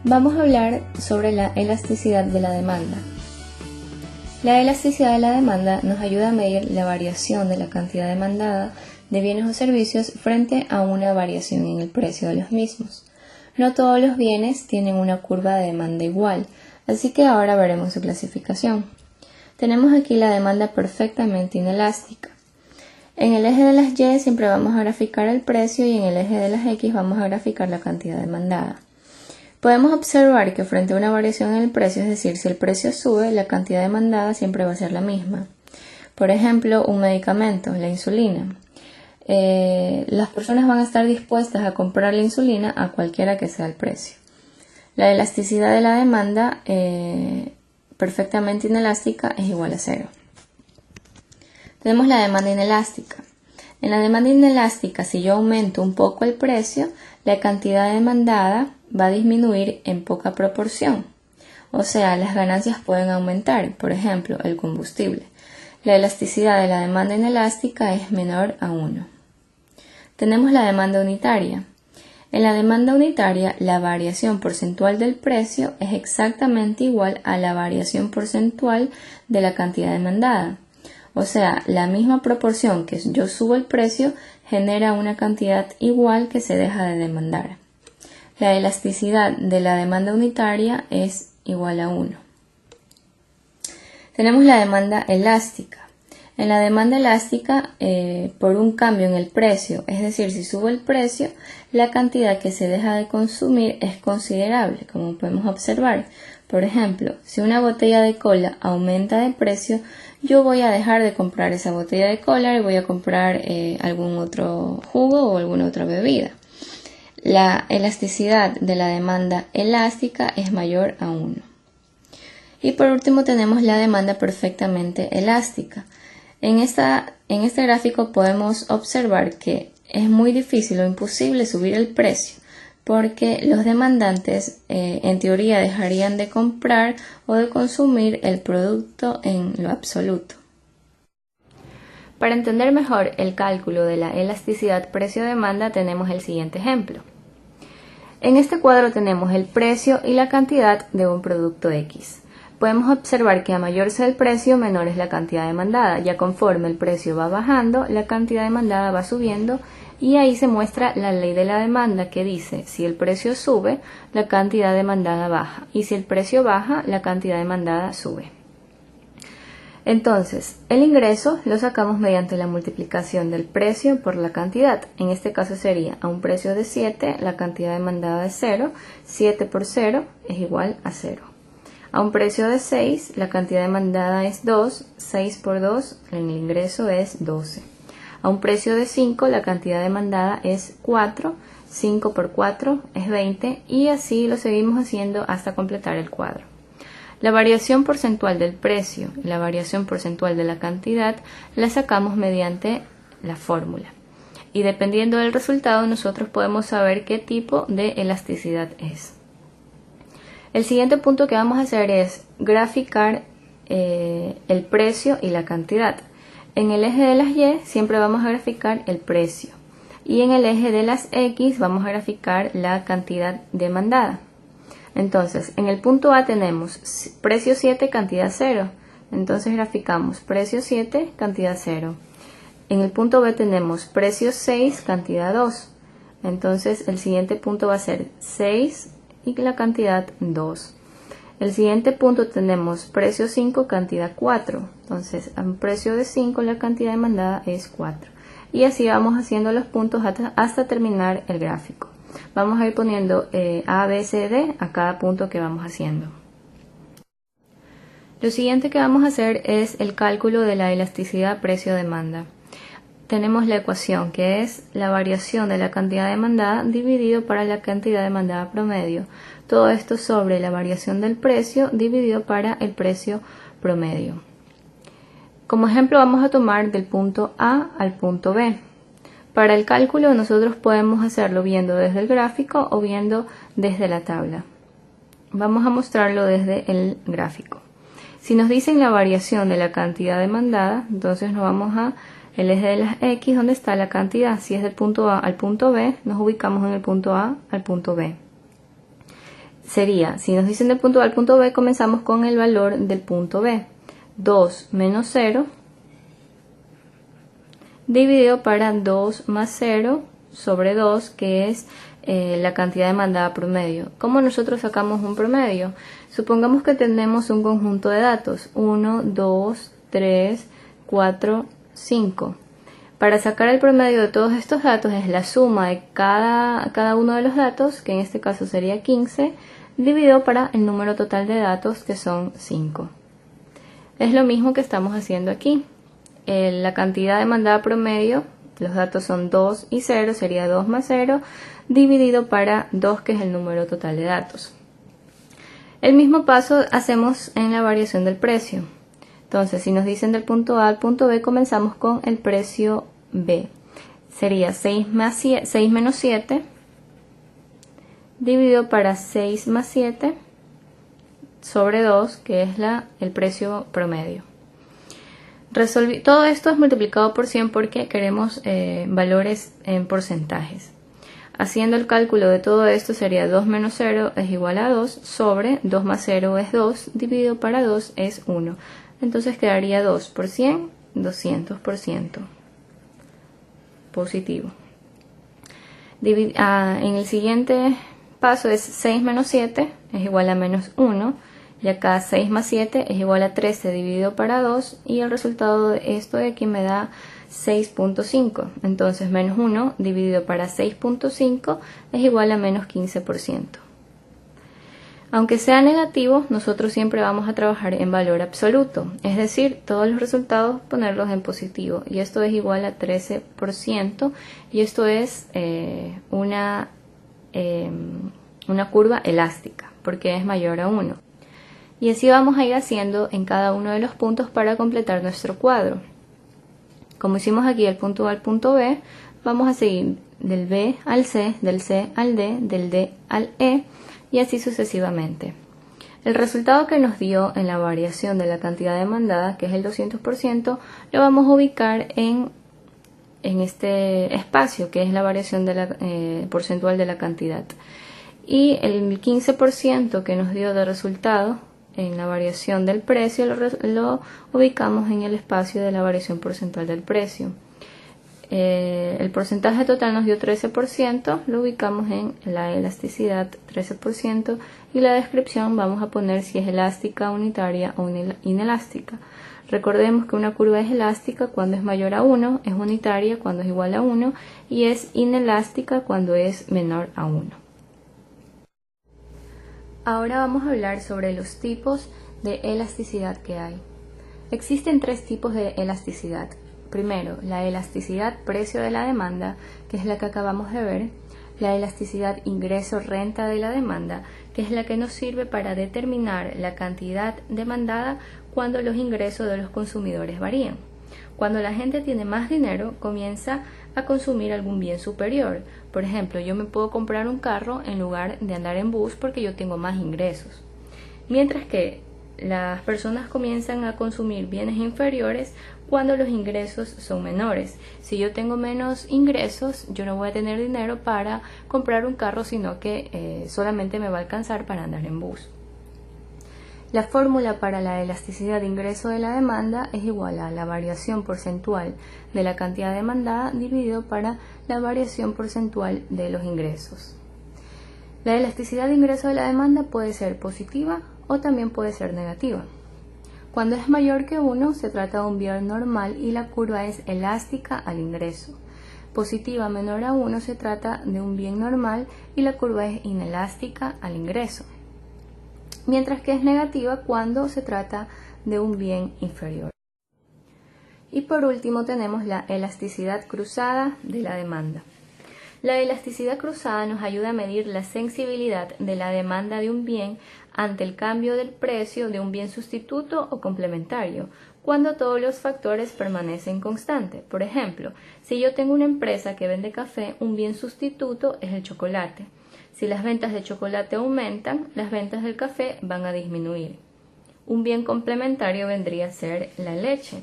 Vamos a hablar sobre la elasticidad de la demanda. La elasticidad de la demanda nos ayuda a medir la variación de la cantidad demandada de bienes o servicios frente a una variación en el precio de los mismos. No todos los bienes tienen una curva de demanda igual, así que ahora veremos su clasificación. Tenemos aquí la demanda perfectamente inelástica. En el eje de las Y siempre vamos a graficar el precio y en el eje de las X vamos a graficar la cantidad demandada. Podemos observar que frente a una variación en el precio, es decir, si el precio sube, la cantidad demandada siempre va a ser la misma. Por ejemplo, un medicamento, la insulina. Las personas van a estar dispuestas a comprar la insulina a cualquiera que sea el precio. La elasticidad de la demanda perfectamente inelástica es igual a 0. Tenemos la demanda inelástica. En la demanda inelástica, si yo aumento un poco el precio, la cantidad demandada va a disminuir en poca proporción. O sea, las ganancias pueden aumentar, por ejemplo, el combustible. La elasticidad de la demanda inelástica es menor a 1. Tenemos la demanda unitaria. En la demanda unitaria, la variación porcentual del precio es exactamente igual a la variación porcentual de la cantidad demandada. O sea, la misma proporción que yo subo el precio genera una cantidad igual que se deja de demandar. La elasticidad de la demanda unitaria es igual a 1. Tenemos la demanda elástica. En la demanda elástica, por un cambio en el precio, es decir, si subo el precio, la cantidad que se deja de consumir es considerable, como podemos observar. Por ejemplo, si una botella de cola aumenta de precio, yo voy a dejar de comprar esa botella de cola y voy a comprar algún otro jugo o alguna otra bebida. La elasticidad de la demanda elástica es mayor a 1. Y por último tenemos la demanda perfectamente elástica. En este gráfico podemos observar que es muy difícil o imposible subir el precio porque los demandantes en teoría dejarían de comprar o de consumir el producto en lo absoluto. Para entender mejor el cálculo de la elasticidad precio-demanda tenemos el siguiente ejemplo. En este cuadro tenemos el precio y la cantidad de un producto X. Podemos observar que a mayor sea el precio, menor es la cantidad demandada. Ya conforme el precio va bajando, la cantidad demandada va subiendo y ahí se muestra la ley de la demanda que dice, si el precio sube, la cantidad demandada baja y si el precio baja, la cantidad demandada sube. Entonces, el ingreso lo sacamos mediante la multiplicación del precio por la cantidad. En este caso sería a un precio de 7, la cantidad demandada es 0, 7 por 0 es igual a 0. A un precio de 6, la cantidad demandada es 2, 6 por 2, el ingreso es 12. A un precio de 5, la cantidad demandada es 4, 5 por 4 es 20 y así lo seguimos haciendo hasta completar el cuadro. La variación porcentual del precio y la variación porcentual de la cantidad la sacamos mediante la fórmula. Y dependiendo del resultado nosotros podemos saber qué tipo de elasticidad es. El siguiente punto que vamos a hacer es graficar el precio y la cantidad. En el eje de las Y siempre vamos a graficar el precio y en el eje de las X vamos a graficar la cantidad demandada. Entonces, en el punto A tenemos precio 7, cantidad 0. Entonces graficamos precio 7, cantidad 0. En el punto B tenemos precio 6, cantidad 2. Entonces el siguiente punto va a ser 6 y la cantidad 2. El siguiente punto tenemos precio 5, cantidad 4. Entonces, a un precio de 5 la cantidad demandada es 4. Y así vamos haciendo los puntos hasta terminar el gráfico. Vamos a ir poniendo A, B, C, D a cada punto que vamos haciendo. Lo siguiente que vamos a hacer es el cálculo de la elasticidad precio-demanda. Tenemos la ecuación que es la variación de la cantidad demandada dividido para la cantidad demandada promedio. Todo esto sobre la variación del precio dividido para el precio promedio. Como ejemplo vamos a tomar del punto A al punto B. Para el cálculo nosotros podemos hacerlo viendo desde el gráfico o viendo desde la tabla. Vamos a mostrarlo desde el gráfico. Si nos dicen la variación de la cantidad demandada, entonces nos vamos a el eje de las X donde está la cantidad. Si es del punto A al punto B, nos ubicamos en el punto A al punto B. sería, si nos dicen del punto A al punto B, comenzamos con el valor del punto B. 2 menos 0 dividido para 2 más 0 sobre 2, que es la cantidad demandada promedio. ¿Cómo nosotros sacamos un promedio? Supongamos que tenemos un conjunto de datos, 1, 2, 3, 4, 5. Para sacar el promedio de todos estos datos es la suma de cada uno de los datos, que en este caso sería 15, dividido para el número total de datos, que son 5. Es lo mismo que estamos haciendo aquí. La cantidad demandada promedio, los datos son 2 y 0, sería 2 más 0, dividido para 2, que es el número total de datos. El mismo paso hacemos en la variación del precio. Entonces, si nos dicen del punto A al punto B, comenzamos con el precio B. Sería 6 menos 7, dividido para 6 más 7, sobre 2, que es el precio promedio. Todo esto es multiplicado por 100 porque queremos valores en porcentajes. Haciendo el cálculo de todo esto sería 2 menos 0 es igual a 2 sobre 2 más 0 es 2, dividido para 2 es 1. Entonces quedaría 2 por 100, 200%. Positivo. En el siguiente paso es 6 menos 7 es igual a menos 1. Y acá 6 más 7 es igual a 13 dividido para 2. Y el resultado de esto de aquí me da 6.5. Entonces menos 1 dividido para 6.5 es igual a menos 15%. Aunque sea negativo, nosotros siempre vamos a trabajar en valor absoluto, es decir, todos los resultados ponerlos en positivo, y esto es igual a 13%, y esto es una curva elástica, porque es mayor a 1. Y así vamos a ir haciendo en cada uno de los puntos para completar nuestro cuadro. Como hicimos aquí el punto A al punto B, vamos a seguir del B al C, del C al D, del D al E, y así sucesivamente. El resultado que nos dio en la variación de la cantidad demandada, que es el 200%, lo vamos a ubicar en este espacio, que es la variación porcentual de la cantidad. Y el 15% que nos dio de resultado en la variación del precio lo ubicamos en el espacio de la variación porcentual del precio. El porcentaje total nos dio 13%, lo ubicamos en la elasticidad 13%, y la descripción vamos a poner si es elástica, unitaria o inelástica. Recordemos que una curva es elástica cuando es mayor a 1, es unitaria cuando es igual a 1 y es inelástica cuando es menor a 1. Ahora vamos a hablar sobre los tipos de elasticidad que hay. Existen 3 tipos de elasticidad. Primero, la elasticidad precio de la demanda, que es la que acabamos de ver. La elasticidad ingreso-renta de la demanda, que es la que nos sirve para determinar la cantidad demandada cuando los ingresos de los consumidores varían. Cuando la gente tiene más dinero, comienza a consumir algún bien superior. Por ejemplo, yo me puedo comprar un carro en lugar de andar en bus porque yo tengo más ingresos. Mientras que las personas comienzan a consumir bienes inferiores cuando los ingresos son menores. Si yo tengo menos ingresos, yo no voy a tener dinero para comprar un carro, sino que solamente me va a alcanzar para andar en bus. La fórmula para la elasticidad de ingreso de la demanda es igual a la variación porcentual de la cantidad demandada dividido para la variación porcentual de los ingresos. La elasticidad de ingreso de la demanda puede ser positiva o también puede ser negativa. Cuando es mayor que 1 se trata de un bien normal y la curva es elástica al ingreso. Positiva menor a 1 se trata de un bien normal y la curva es inelástica al ingreso. Mientras que es negativa cuando se trata de un bien inferior. Y por último tenemos la elasticidad cruzada de la demanda. La elasticidad cruzada nos ayuda a medir la sensibilidad de la demanda de un bien ante el cambio del precio de un bien sustituto o complementario, cuando todos los factores permanecen constantes. Por ejemplo, si yo tengo una empresa que vende café, un bien sustituto es el chocolate. Si las ventas de chocolate aumentan, las ventas del café van a disminuir. Un bien complementario vendría a ser la leche.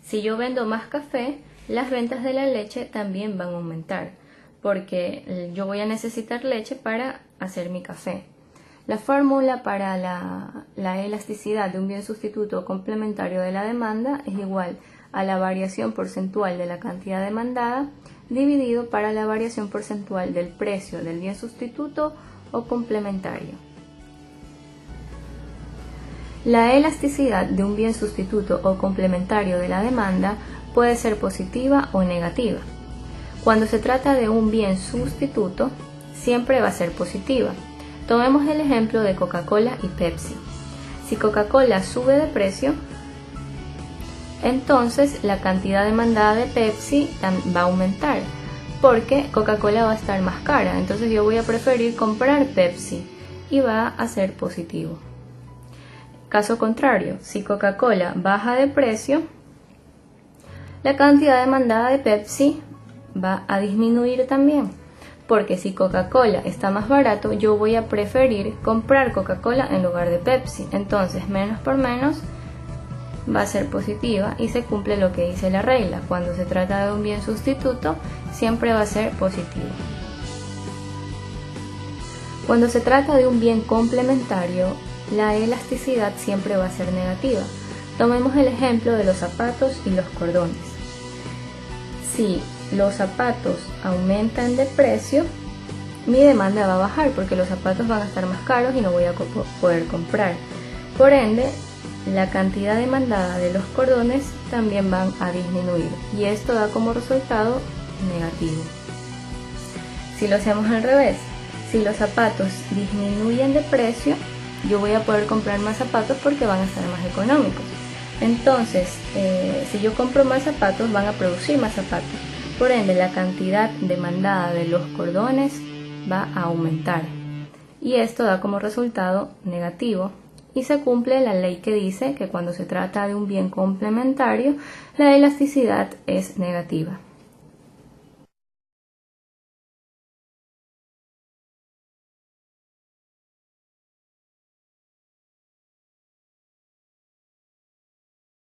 Si yo vendo más café, las ventas de la leche también van a aumentar, porque yo voy a necesitar leche para hacer mi café. La fórmula para la elasticidad de un bien sustituto o complementario de la demanda es igual a la variación porcentual de la cantidad demandada dividido para la variación porcentual del precio del bien sustituto o complementario. La elasticidad de un bien sustituto o complementario de la demanda puede ser positiva o negativa. Cuando se trata de un bien sustituto, siempre va a ser positiva. Tomemos el ejemplo de Coca-Cola y Pepsi. Si Coca-Cola sube de precio, entonces la cantidad demandada de Pepsi va a aumentar, porque Coca-Cola va a estar más cara. Entonces yo voy a preferir comprar Pepsi y va a ser positivo. Caso contrario, si Coca-Cola baja de precio, la cantidad demandada de Pepsi va a disminuir también, porque si Coca-Cola está más barato, yo voy a preferir comprar Coca-Cola en lugar de Pepsi. Entonces, menos por menos va a ser positiva y se cumple lo que dice la regla. Cuando se trata de un bien sustituto, siempre va a ser positivo. Cuando se trata de un bien complementario, la elasticidad siempre va a ser negativa. Tomemos el ejemplo de los zapatos y los cordones. Si los zapatos aumentan de precio, mi demanda va a bajar porque los zapatos van a estar más caros y no voy a poder comprar. Por ende, la cantidad demandada de los cordones también van a disminuir y esto da como resultado negativo. Si lo hacemos al revés, si los zapatos disminuyen de precio, yo voy a poder comprar más zapatos porque van a estar más económicos. Entonces, si yo compro más zapatos, van a producir más zapatos. Por ende, la cantidad demandada de los cordones va a aumentar. Y esto da como resultado negativo. Y se cumple la ley que dice que cuando se trata de un bien complementario, la elasticidad es negativa.